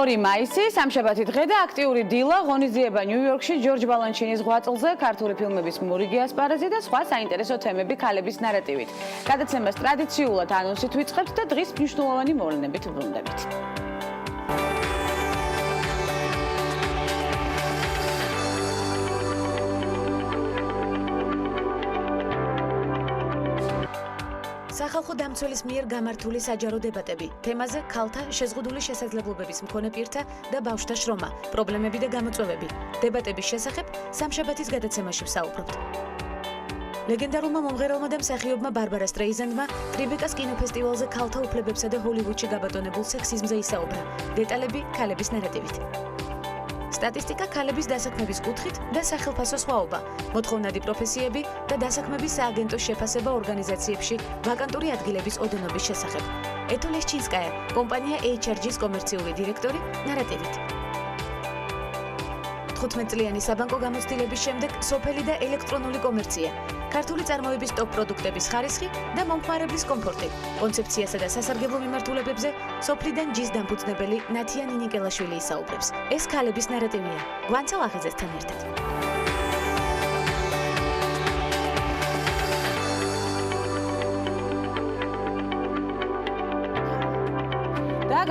2 მაისი, სამშაბათი დღე და აქტიური დილა ღონისძიება ნიუ-იორკში ჯორჯ ბალანჩინის ღვაწლზე, ქართული ფილმების მორიგი ასპარეზი და სხვა საინტერესო თემები ქალების ნარატივით. გადაცემას ტრადიციულად ანონსით ვიწყებთ და დღის მნიშვნელოვანი მოვლენებით ვბრუნდებით. სახალხო დამცველის მიერ გამართული საჯარო დებატები. თემაზე ქალთა შეზღუდული შესაძლებლობების მქონე პირთა და ბავშვთა შრომა, პრობლემები და გამოწვევები. დებატების შესახებ სამშაბათის გადაცემაში ვსაუბრობთ. ლეგენდარულმა მომღერალმა და მსახიობმა ბარბარა სტრეიზანდმა ტრიბეკას კინოფესტივალზე ქალთა უფლებებსა და ჰოლივუდში გაბატონებულ სექსიზმზე ისაუბრა. დეტალები ქალების ნარატივით. სტატისტიკა ქალების დასაქმების კუთხით და სახელფასო სხვაობა, მოთხოვნადი პროფესიები და დასაქმების სააგენტო შეფასება ორგანიზაციებში ვაკანტური ადგილების ოდენობის შესახებ. ეთოლეშჩინსკაია, კომპანია HRG-ის კომერციული დირექტორი, ნარატივით. 15-წლიანი საბანკო გამოცდილების შემდეგ სოფელი და ელექტრონული კომერცია, ქართული წარმოების ტოპ პროდუქტების ხარისხი და მომხმარებლის კომფორტი. კონცეფციასა და სასარგებლო მიმართულებებზე სოფლიდან ჯის დამფუძნებელი ნათია ნინიკელაშვილი ისაუბრებს. ეს ქალების ნარატივია. გვანცალ ახეზესთან ერთად.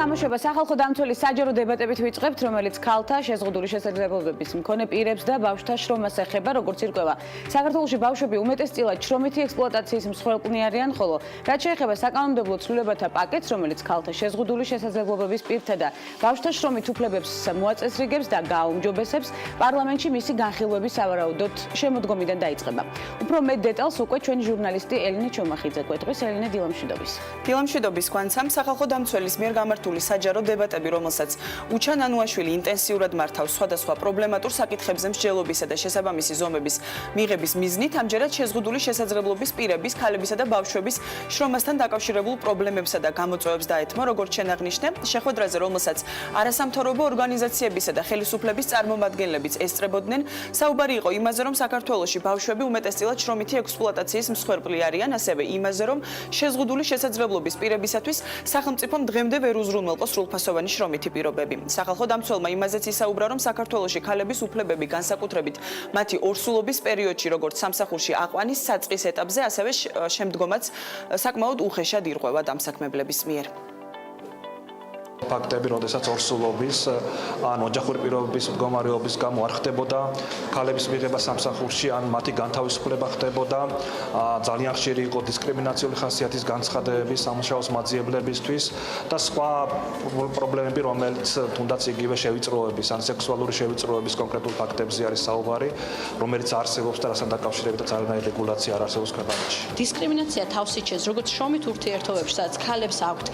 გამოშვება სახალხო დამცველის საჯარო დებატებით ვიწყებთ, რომელიც ქალთა შეზღუდული შესაძლებლობების მქონე პირებს და ბავშვთა შრომას ეხება, როგორც ირკვევა. საქართველოში ბავშვები უმეტესწილად შრომითი ექსპლუატაციის მსხვერპლნი არიან, ხოლო რაც შეეხება საკანონმდებლო ცვლილებათა პაკეტს, რომელიც ქალთა შეზღუდული შესაძლებლობების პირთა და ბავშვთა შრომით უფლებებს მოაწესრიგებს და გააუმჯობესებს, პარლამენტში მისი განხილვები სავარაუდოდ შემოდგომიდან დაიწყება. უფრო მეტ დეტალს უკვე ჩვენი ჟურნალისტი ელინე ჩომახიძე გვეტყვის. ელინე, დილამშვიდობის. დილამშვიდობის, გვანცამ. სახალხო დამცველის მიერ გამართული საჯარო დებატები, რომელსაც უჩა ნანუაშვილი ინტენსიურად მართავს სხვადასხვა პრობლემატურ საკითხებზე მსჯელობისა და შესაბამისი ზომების მიღების მიზნით, ამჯერად შეზღუდული შესაძლებლობის პირების, ქალებისა და ბავშვების შრომასთან დაკავშირებულ პრობლემებსა და გამოწვევებს დაეთმო, როგორც შენ აღნიშნე, შეხვედრაზე, რომელსაც არასამთავრობო ორგანიზაციებისა და ხელისუფლების წარმომადგენლებიც ესწრებოდნენ, საუბარი იყო იმაზე, რომ საქართველოში ბავშვები უმეტესწილად შრომითი ექსპლუატაციის მსხვერპლი არიან, ასევე იმაზე, რომ შეზღუდული შესაძლებლობის პირებისათვის სახელმწიფომ დღემდე ვერ უზრუნველყო სრულფასოვანი შრომითი პირობები. სახალხო დამცველმა იმაზეც ისაუბრა, რომ საქართველოში ქალების უფლებები განსაკუთრებით მათი ორსულობის პერიოდში, როგორც სამსახურში აყვანის საწყის ეტაპზე, ასევე შემდგომაც საკმაოდ უხეშად ირღვევა დამსაქმებლების მიერ. ფაქტები, როდესაც ორსულობის ან ოჯახური პირობების მდგომარეობის გამო არ ხდებოდა ქალების მიღება სამსახურში, ან მათი განთავისუფლება ხდებოდა, ძალიან ხშირი იყო დისკრიმინაციული ხასიათის განცხადებები სამუშაოს მაძიებლებისთვის და სხვა პრობლემები, რომელიც თუნდაც იგივე შევიწროების ან სექსუალური შევიწროების კონკრეტულ ფაქტებზე არის საუბარი, რომელიც არსებობს და რასთან დაკავშირებითაც არანაირი რეგულაცია არ არსებობს ქვეყანაში. დისკრიმინაცია თავს იჩენს როგორც შრომით ურთიერთობებში, სადაც ქალებს აქვთ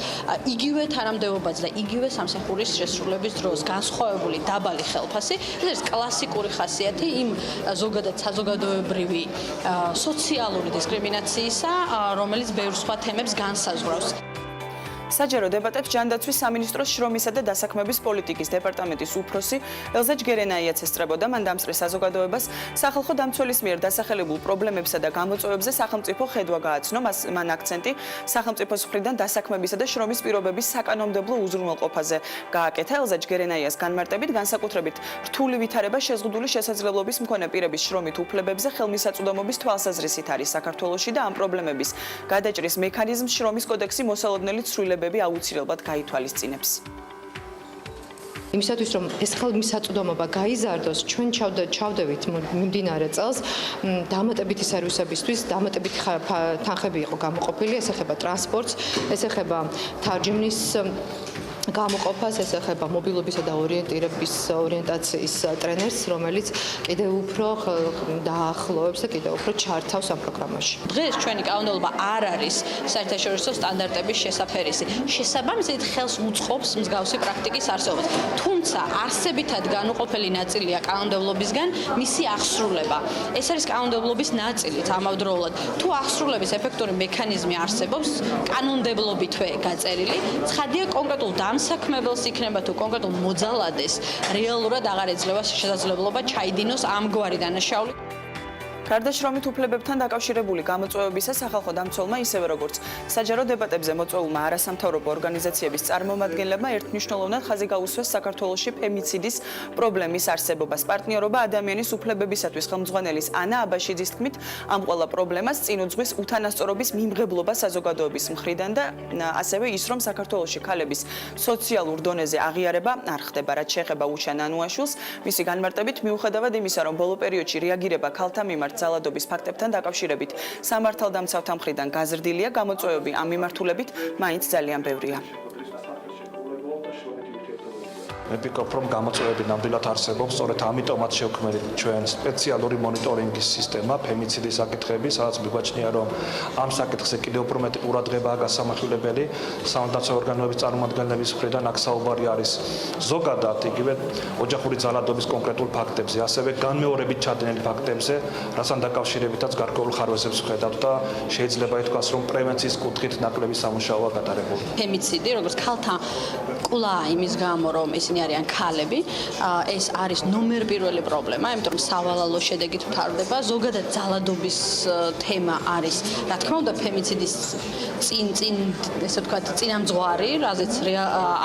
იგივე თანამდებობაც და იგივე სამსახურის შესრულების დროს განსხვავებული დაბალი ხელფასი. ეს არის კლასიკური ხასიათი იმ ზოგადად საზოგადოებრივი სოციალური დისკრიმინაციისა, რომელიც ბევრ სხვა თემებს განსაზღვრავს. საჯარო დებატებს ჯანდაცვის სამინისტროს შრომისა და დასაქმების პოლიტიკის დეპარტამენტის უფროსი ელზა ჯგერენაიაც ესწრებოდა. მან დამსწრე საზოგადოებას სახალხო დამცველის მიერ დასახელებულ პრობლემებსა და გამოწვევებზე სახელმწიფო ხედვა გააცნო. მან აქცენტი სახელმწიფოს მხრიდან დასაქმებისა და შრომის პირობების საკანონმდებლო უზრუნველყოფაზე გააკეთა. ელზა ჯგერენაიას განმარტებით, განსაკუთრებით რთული ვითარება შეზღუდული შესაძლებლობის მქონე პირების შრომით უფლებებზე ხელმისაწვდომობის თვალსაზრისით არის საქართველოში და ამ პრობლემების გადაჭრის მექანიზმს შრომის კოდექსი მოსალოდნელი ცვლილებები აუცილებლად გაითვალისწინებს. იმისათვის რომ ეს ხელმისაწვდომობა გაიზარდოს, ჩვენ ჩავდევით მიმდინარე წელს დამატებითი სერვისებისთვის დამატებითი თანხები იყო გამოყოფილი, ეს ეხება ტრანსპორტს, ეს ეხება თარჯიმნის გამოყოფას, ეს ეხება მობილობისა და ორიენტაციის ტრენერს, რომელიც კიდევ უფრო დაახლოებს და კიდევ უფრო ჩართავს ამ პროგრამაში. დღეს ჩვენი კანონმდებლობა არ არის საერთაშორისო სტანდარტების შესაფერისი. შესაბამისად ხელს უწყობს მსგავსი პრაქტიკის არსებობას. თუმცა არსებითად განუყოფელი ნაწილია კანონმდებლობისგან მისი აღსრულება. ეს არის კანონმდებლობის ნაწილიც ამავდროულად. თუ აღსრულების ეფექტური მექანიზმი არსებობს, კანონმდებლობითვე გაწერილი, ცხადია კონკრეტულ დამსაქმებელს იქნება თუ კონკრეტულ მოძალადეს რეალურად აღარ ეძლევა შესაძლებლობა ჩაიდინოს ამგვარი დანაშაული. გარდა შრომით უფლებებთან დაკავშირებული გამოწვევებისა სახალხო დამცველმა ისევე როგორც საჯარო დებატებზე მოწვეულმა არასამთავრობო ორგანიზაციების წარმომადგენლებმა ერთმნიშვნელოვნად ხაზი გაუსვეს საქართველოში ფემიციდის პრობლემის არსებობას. პარტნიორობა ადამიანის უფლებებისათვის ხელმძღვანელის ანა აბაშიძის თქმით, ამ ყველა პრობლემას წინ უძღვის უთანასწორობის მიმღებლობა საზოგადოების მხრიდან და ასევე ის, რომ საქართველოში ქალების სოციალურ დონეზე აღიარება არ ხდება, რაც შეეხება უჩა ნანუაშვილს. მისი განმარტებით, მიუხედავად იმისა, რომ ბოლო პერიოდში რეაგირება ქალთა მიმართ ძალადობის ფაქტებთან დაკავშირებით სამართალდამცავთა მხრიდან გაზრდილია, გამოწვევები ამ მიმართულებით მაინც ძალიან ბევრია. მე ვფიქრობ, რომ გამოწვევები ნამდვილად არსებობს, სწორედ ამიტომაც შევქმნით ჩვენ სპეციალური მონიტორინგის სისტემა ფემიციდის საკითხების, სადაც მიგვაჩნია, რომ ამ საკითხზე კიდევ უფრო მეტი ყურადღებაა გასამართლებელი სამართალდამცავ ორგანოების წარმომადგენლების მხრიდან. აქ საუბარი არის ზოგადად იგივე ოჯახური ძალადობის კონკრეტულ ფაქტებზე, ასევე განმეორებით ჩადენილ ფაქტებზე, რასთან დაკავშირებითაც გარკვეულ ხარვეზებს ვხედავთ და შეიძლება ითქვას, რომ პრევენციის კუთხით ნაკლები სამუშაოა გატარებული. ფემიციდი, როგორც ქალთა კულა იმის გამო, რომ ისინი არიან ქალები, ეს არის ნომერ პირველი პრობლემა, იმიტომ რომ სავალალო შედეგით ვითარდება. ზოგადად ძალადობის თემა არის, რა თქმა უნდა, ფემიციდის ესე ვთქვათ, წინამძღვარი, რაზეც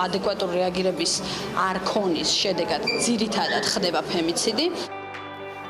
ადეკვატური რეაგირების არ ქონის შედეგად ძირითადად ხდება ფემიციდი.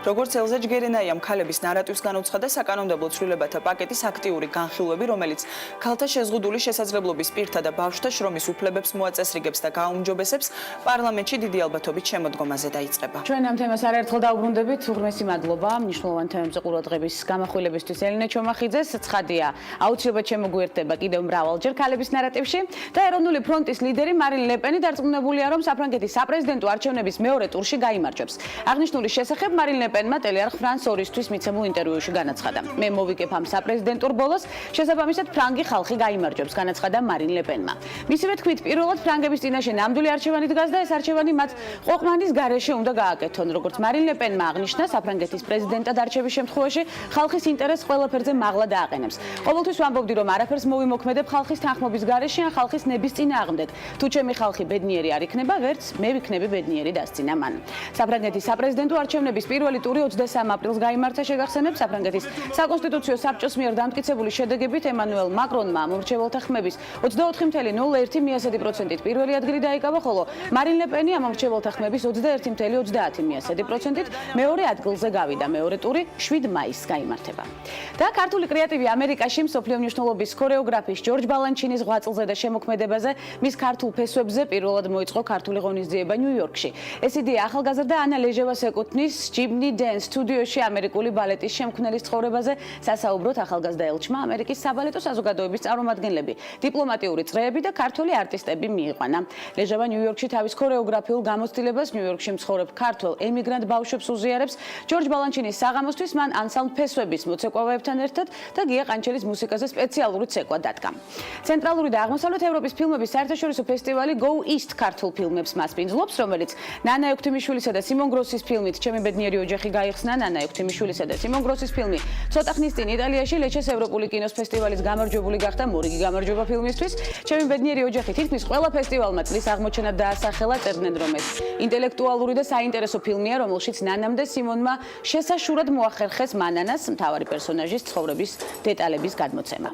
როგორც ელზა ჯგერენაიამ ქალების ნარატივს განუცხადა საკანონმდებლო ცვლილებათა პაკეტის აქტიური განხილვები, რომელიც ქალთა შეზღუდული შესაძლებლობის პირთა და ბავშვთა შრომის უფლებებს მოაწესრიგებს და გააუმჯობესებს, პარლამენტში დიდი ალბათობით შემოდგომაზე დაიწყება. ჩვენ ამ თემას არაერთხელ დაუბრუნდებით. უღრმესი მადლობა მნიშვნელოვან თემებზე ყურადღების გამახვილებისთვის ელინე ჩომახიძეს. ცხადია, აუცილებლად შემოგვიერთდება კიდევ მრავალჯერ ქალების ნარატივში და ეროვნული ფრონტის ლიდერი მარინ ლეპენი დარწმუნებულია, რომ საფრანგეთის საპრეზიდენტო არჩევნების მეორე ტურში გაიმარჯვებს. აღნიშნული შესახებ მარინ ლეპენმა ტელეარხ ფრანს 2-ისთვის მიცემულ ინტერვიუში განაცხადა. მე მოვიგებ ამ საპრეზიდენტურ ბოლოს, შესაბამისად ფრანგი ხალხი გაიმარჯვებს, განაცხადა მარინ ლეპენმა. მისივე თქმით, პირველად ფრანგების წინაშე ნამდვილი არჩევანი დგას და ეს არჩევანი მათ ყოყმანის გარეშე უნდა გააკეთონ. როგორც მარინ ლეპენმა აღნიშნა, საფრანგეთის პრეზიდენტად არჩევის შემთხვევაში ხალხის ინტერესს ყველაფერზე მაღლა დააყენებს. ყოველთვის ვამბობდი, რომ არაფერს მოვიმოქმედებ ხალხის თანხმობის გარეშე ან ხალხის ნების წინააღმდეგ. თუ ჩემი ხალხი ბედნიერი არ იქნება, ვერც მე ვიქნები ბედნიერი დასცინა მან. საფრანგეთის საპრეზიდენტო არჩევნების პირველი ტური 23 აპრილს გაიმართა, შეგახსენებთ, საფრანგეთის საკონსტიტუციო საბჭოს მიერ დამტკიცებული შედეგებით ემანუელ მაკრონმა მომრჩეველთა ხმების 24.01%-ით პირველი ადგილი დაიკავა, ხოლო მარინ ლეპენი ამ მომრჩეველთა ხმების 21.30%-ით მეორე ადგილზე გავიდა. მეორე ტური 7 მაისს გაიმართება. და ქართული კრეატივი ამერიკაში მსოფლიო მნიშვნელობის ქორეოგრაფის ჯორჯ ბალანჩინის ღვაწლზე და შემოქმედებაზე მის ქართულ ფესვებზე პირველად მოიწყო ქართული ღონისძიება ნიუ-იორკში. ეს იდეა ახალგაზრდა ანა ლეჟევას ეკუთვნის. ჯიბნი დენს სტუდიოში ამერიკული ბალეტის შემქმნელის ცხოვრებაზე სასაუბროთ ახალგაზრდა ელჩმა ამერიკის საბალეტო საზოგადოების წარმომადგენლები, დიპლომატიური წრეები და ქართველი არტისტები მიიყვანა. ლეჟევა ნიუ-იორკში თავის ქორეოგრაფიულ გამოცდილებას ნიუ-იორკში მსხურებ ქართველ ემიგრანტ ბავშვებს უზიარებს. ჯორჯ ბალანჩინის საღამოსთვის მან ანსამბლ ფესვების მოცეკვავეებთან ერთად და გია ყანჩელის მუსიკაზე სპეციალური ცეკვა დადგა. ცენტრალური და აღმოსავლეთ ევროპის ფილმების საერთაშორისო ფესტივალი Go East ქართულ ფილმებს მასპინძლობს, რომელიც ნანა ექვთიმიშვილისა და სიმონ გროსის ფილმით ჩემი ბედნიერი ოჯახი გაიხსნა. ნანა ექვთიმიშვილისა და სიმონ გროსის ფილმი ცოტა ხნის წინ იტალიაში ლეჩეს ევროპული კინოს ფესტივალის გამარჯვებული გახდა. მორიგი გამარჯვება ფილმისთვის. ჩემი ბედნიერი ოჯახი თითქმის ყველა ფესტივალმა წლის აღმოჩენად დაასახელა, წერდნენ, რომ ეს ინტელექტუალური და საინტერესო ფილმია, რომელშიც ნანამ და სიმონმა შესაშურად მოახერხეს მანანას მთავარი პერსონაჟის ცხოვრების დეტალების გადმოცემა.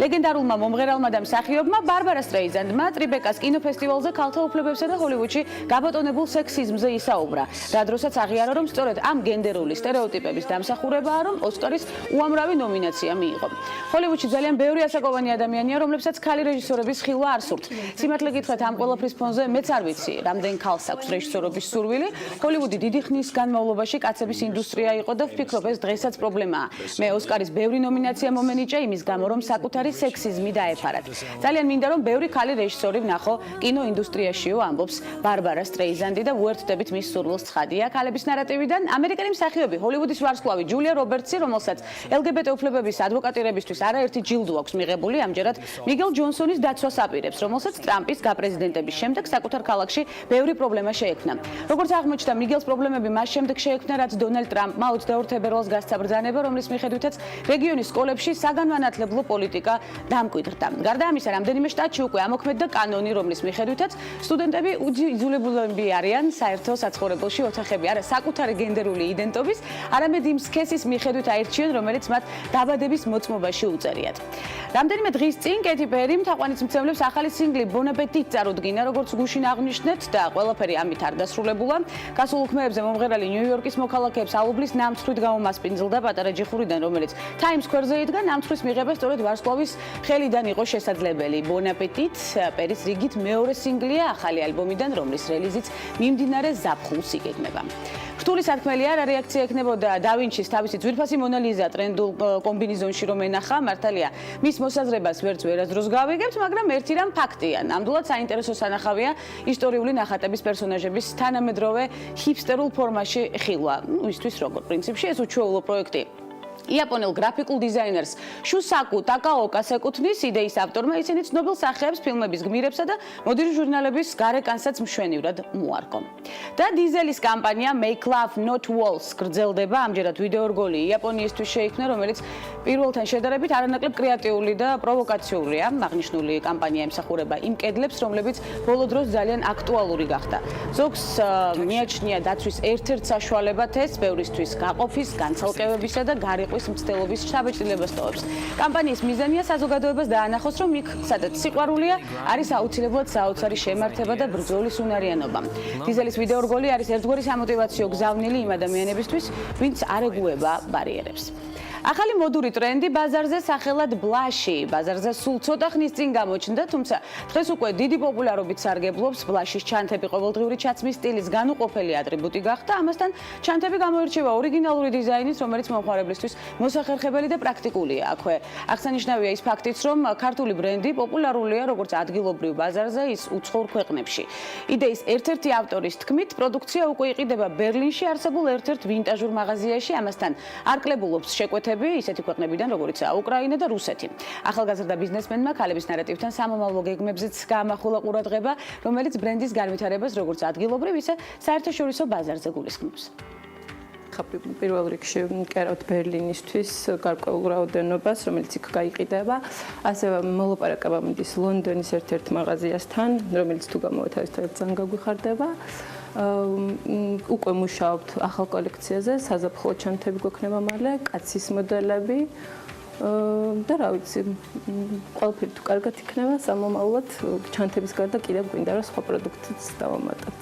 ლეგენდარულმა მომღერალმა და მსახიობმა ბარბარა სტრეიზანდმა ტრიბეკას კინოფესტივალზე ქალთა უფლებებსა და ჰოლივუდში გაბატონებულ სექსიზმზე ისაუბრა. რა დროსაც აღიარა, რომ სწორედ ამ გენდერული სტერეოტიპების დამსახურებაა, რომ ოსკარის უამრავი ნომინაცია მიიღო. ჰოლივუდში ძალიან ბევრი ასაკოვანი ადამიანია, რომლებსაც ქალი რეჟისორების ხილვა არ სურთ. სიმართლე გითხრათ, ამ ყველაფრის ფონზე მეც არ ვიცი, რამდენ ქალს აქვს რეჟისორობის სურვილი. ჰოლივუდი დიდი ხნის განმავლობაში კაცების ინდუსტრია იყო და ვფიქრობ, ეს დღესაც პრობლემაა. მე ოსკარის ბევრი ნომინაცია მომენიჭა იმის გამო, რომ საკუთარი სექსიზმი დაეფარათ. ძალიან მინდა, რომ ბევრი ქალი რეჟისორი ვნახო კინოინდუსტრიაშიო, ამბობს ბარბარა სტრეიზანდი და უერთდებით მის სურვილს. ცხადია, ქალების ნარატივიდან ამერიკელი მსახიობი, ჰოლივუდის ვარსკვლავი ჯულია რობერტსი, რომელსაც LGBT უფლებების ადვოკატირებისთვის არაერთი ჯილდო აქვს მიღებული, ამჯერად მიგელ ჯონსონის დაცვას აპირებს, რომელსაც ტრამპის გაპრეზიდენტების შემდეგ საკუთარ ქალაქში ბევრი პრობლემა შეექმნა. როგორც აღმოჩნდა, მიგელს პრობლემები მას შემდეგ შეექმნა, რაც დონალდ ტრამპმა 22 თებერვალს გასცა ბრძანება, რომლის მიხედვითაც რეგიონის სკოლებში საგანმანათლებლო პოლიტიკა დამკვიდრდა. გარდა ამისა, რამდენიმე შტატში უკვე ამოქმედდა კანონი, რომლის მიხედვითაც სტუდენტები იძულებულები არიან საერთო საცხოვრებელში ოთახები არა საკუთარი გენდერული ეთნიკური იდენტობის, არამედ იმ სქესის მიხედვით აირჩიენ, რომელიც მათ დაბადების მოწმობაში უწერიათ. რამდენიმე დღის წინ კეთი პერიმ თაყვანისმცემლებს ახალი სინგლი Bon Appetit წარუდგინა, როგორც გუშინ აღნიშნეთ და ყველაფერი ამით არ დასრულებულა. გასულ უქმეებზე მომღერალი ნიუ-იორკის მოქალაქეებს ალუბლის ნამცხრით გამომასპინძლდა პატარა ჯიხურიდან, რომელიც Times Square-ზე იდგა. ნამცხვრის მიღება სწორედ ვარსკვლავის ხელიდან იყო შესაძლებელი. Bon Appetit პერის რიგით მეორე სინგლია ახალი ალბომიდან, რომლის რელიზიც მიმდინარე ზაფხულს იგეგმება. რთული სათქმელი არა რეაქცია ექნებოდა და ვინჩის თავისი ძვირფასი მონალიზა ტრენდულ კომბინიზონში რომ ენახა, მართალია მის მოსაზრებას ვერც ვერასდროს გავიგებთ, მაგრამ ერთი რამ ფაქტია. ნამდვილად საინტერესო სანახავია ისტორიული ნახატების პერსონაჟების თანამედროვე ჰიპსტერულ ფორმაში ხილვა. ისთვის როგორ პრინციპში ეს უჩვეულო პროექტი იაპონელ გრაფიკულ დიზაინერს შუსაკუ ტაკაოკას ეკუთვნის, იდეის ავტორმა ისინი ცნობილ სახეებს, ფილმების გმირებსა და მოდირი ჟურნალების გარეკანსაც მშვენივრად მოარგო. და დიზელის კამპანია Make Love Not Walls გრძელდება, ამჯერად ვიდეო რგოლი იაპონიისთვის შეიქმნა, რომელიც პირველთან შედარებით არანაკლებ კრეატიული და პროვოკაციურია. აღნიშნული კამპანია ემსახურება იმ კედლებს, რომლებიც ბოლო დროს ძალიან აქტუალური გახდა. ზოგს მიაჩნია დაცვის ერთ-ერთ საშუალებად ეს ბევრისთვის გაყოფის, განცალკევებისა და გარიყვის მცდელობის შთაბეჭდილებას ტოვებს. კამპანიის მიზანია საზოგადოებას დაანახოს, რომ იქ, სადაც სიყვარულია, არის აუცილებლად საოცარი შემართება და ბრძოლის უნარიანობა. დიზელის ვიდეო რგოლი არის ერთგვარი სამოტივაციო გზავნილი იმ ადამიანებისთვის, ვინც არ ეგუება ბარიერებს. ახალი მოდური ტრენდი ბაზარზე სახელად ბლაში. ბაზარზე სულ ცოტა ხნის წინ გამოჩნდა, თუმცა დღეს უკვე დიდი პოპულარობით სარგებლობს. ბლაშის ჩანთები ყოველდღიური ჩაცმის სტილის განუყოფელი ატრიბუტი გახდა. ამასთან ჩანთები გამოირჩევა ორიგინალური დიზაინით, რომელიც მომხმარებლისთვის მოსახერხებელი და პრაქტიკულია. აქვე აღსანიშნავია ის ფაქტიც, რომ ქართული ბრენდი პოპულარულია როგორც ადგილობრივ ბაზარზე, ის უცხოურ ქვეყნებში. იდეის ერთ-ერთი ავტორის თქმით, პროდუქცია უკვე იყიდება ბერლინში არსებულ ერთ-ერთ ვინტაჟურ მაღაზიაში, ამასთან არკლებულობს შეკვეთები ისეთი ქვეყნებიდან, როგორიცაა უკრაინა და რუსეთი. ახალგაზრდა ბიზნესმენმა ქალების ნარატივთან სამომავლო გეგმებზეც გაამახვილა ყურადღება, რომელიც ბრენდის განვითარებას როგორც ადგილობრივ, ისე საერთაშორისო ბაზარზე გულისხმობს. პირველ რიგში ვკერავთ ბერლინისთვის გარკვეულ რაოდენობას, რომელიც იქ გაიყიდება. ასევე მოლაპარაკება მიდის ლონდონის ერთ-ერთ მაღაზიასთან, რომელიც თუ გამოვათავისუფლოთ ძალიან გაგვიხარდება. უკვე მუშაობთ ახალ კოლექციაზე, საზაფხულო ჩანთები გვექნება მალე, კაცის მოდელები და რა ვიცი, ყველაფერი თუ კარგად იქნება, სამომავლოდ ჩანთების გარდა კიდევ გვინდა რა სხვა პროდუქტიც დავამატოთ.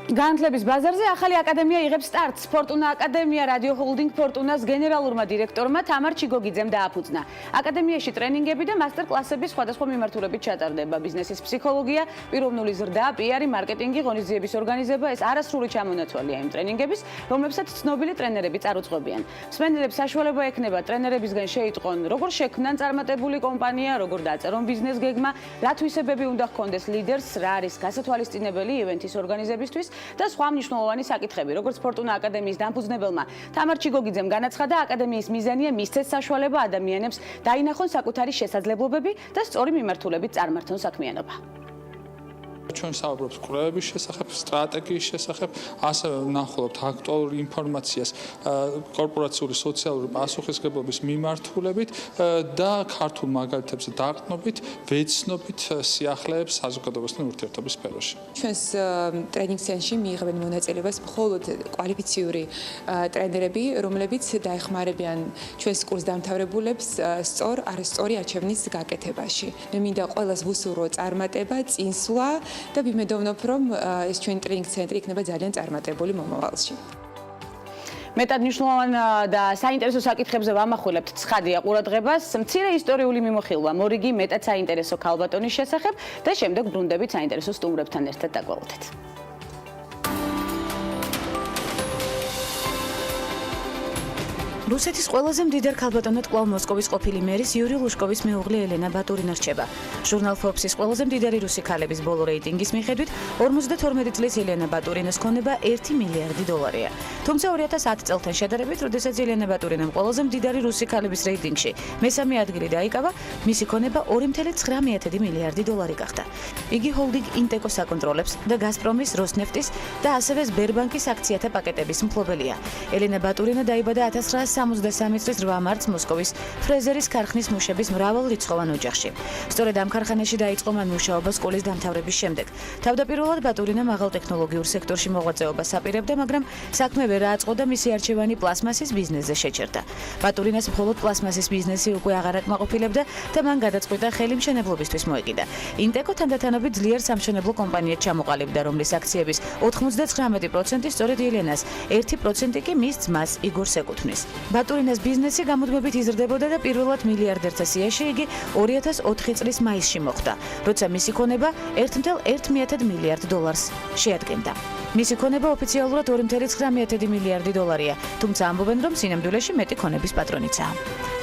განათლების ბაზარზე ახალი აკადემია იღებს სტარტს. ფორტუნა აკადემია რადიო ჰოლდინგ ფორტუნას გენერალურმა დირექტორმა თამარ ჩიგოგიძემ დააფუძნა. აკადემიაში ტრენინგები და მასტერ-კლასები სხვადასხვა მიმართულებით ჩატარდება. ბიზნესის ფსიქოლოგია, პიროვნული ზრდა, პიარი, მარკეტინგი, ღონისძიების ორგანიზება, ეს არასრული ჩამონაცვალია იმ ტრენინგების, რომლებსაც ცნობილი ტრენერები წარუწყობიან. მსმენელებს საშუალება ექნება ტრენერებისგან შეიტყონ, როგორ შექმნან წარმატებული კომპანია, როგორ დაწერონ ბიზნეს გეგმა, რა თვისებები უნდა ჰქონდეს ლიდერს, რა არის გასათვალისწინებელი ივენთის ორგანიზებისთვის და სხვა მნიშვნელოვანი საკითხები. როგორც ფორტუნა აკადემიის დამფუძნებელმა თამარ ჩიგოგიძემ განაცხადა, აკადემიის მიზანია მისცეს საშუალება ადამიანებს დაინახონ საკუთარი შესაძლებლობები და სწორი მიმართულებით წარმართონ საქმიანობა. ჩვენ საუბრობთ კვლევების შესახებ, სტრატეგიის შესახებ, ასევე ვნახულობთ აქტუალურ ინფორმაციას კორპორაციული სოციალური პასუხისმგებლობის მიმართულებით და ქართულ მაგალითებზე დაყრდნობით, ვეცნობით სიახლეებს საზოგადოებასთან ურთიერთობის სფეროში. ჩვენს ტრენინგ სეანსში მიიღებენ მონაწილეობას მხოლოდ კვალიფიციური ტრენერები, რომლებიც დაეხმარებიან ჩვენს კურს დამთავრებულებს არასწორი არჩევნის გაკეთებაში. მე მინდა ყველას ვუსურვო წარმატება, წინსვლა და ვიმედოვნებ, რომ ეს ჩვენი ტრენინგ ცენტრი იქნება ძალიან წარმატებული მომავალში. მეტად მნიშვნელოვან და საინტერესო საკითხებზე ვამახვილებთ ცხადია ყურადღებას. მცირე ისტორიული მიმოხილვა, მორიგი მეტად საინტერესო ქალბატონის შესახებ და შემდეგ ბრუნდებით საინტერესო სტუმრებთან ერთად დაგვალოთეთ. რუსეთის ყველაზე მდიდარ ქალბატონად კვლავ მოსკოვის ყოფილი მერის იური ლუშკოვის მეუღლე ელენა ბატურინა რჩება. ჟურნალ Forbes-ის ყველაზე მდიდარი რუსი ქალების ბოლო რეიტინგის მიხედვით 52 წლის ელენა ბატურინას ქონება $1 მილიარდი. თუმცა 2010 წელთან შედარებით, როდესაც ელენა ბატურინამ ყველაზე მდიდარი რუსი ქალების რეიტინგში მესამე ადგილი დაიკავა, მისი ქონება $2.9 მილიარდი გახდა. იგი ჰოლდინგ ინტეკოს აკონტროლებს და გაზპრომის, როსნეფტის და ასევე სბერბანკის აქციათა პაკეტების მფლობელია. ელენა ბატურინა დაიბადა 1973 წლის 8 მარტს მოსკოვის ფრეზერის ქარხნის მუშების მრავალრიცხოვან ოჯახში. სწორედ ამ ქარხანაში დაიწყო მან მუშაობა სკოლის დამთავრების შემდეგ. თავდაპირველად ბატურინა მაღალ ტექნოლოგიურ სექტორში მოღვაწეობას აპირებდა, მაგრამ საქმე ვერ კარიერა აწყო და მისი არჩევანი პლასმასის ბიზნესზე შეჩერდა. ბატურინას მხოლოდ პლასმასის ბიზნესი უკვე აღარ აკმაყოფილებდა და მან გადაწყვიტა ხელი მშენებლობისთვის მოეკიდა. ინტეკო თანდათანობით ძლიერ სამშენებლო კომპანიად ჩამოყალიბდა, რომლის აქციების 99% სწორედ ელენას, 1% კი მის ძმას იგორს ეკუთვნის. ბატურინას ბიზნესი გამუდმებით იზრდებოდა და პირველად მილიარდერთა სიაში იგი 2004 წლის მაისში მოხვდა, როცა მისი ქონება 1,1 მილიარდ დოლარს შეადგენდა. მისი ქონება ოფიციალურად 2,9 მილიარდი დოლარია, თუმცა ამბობენ, რომ სინამდვილეში მეტი ქონების პატრონიცაა.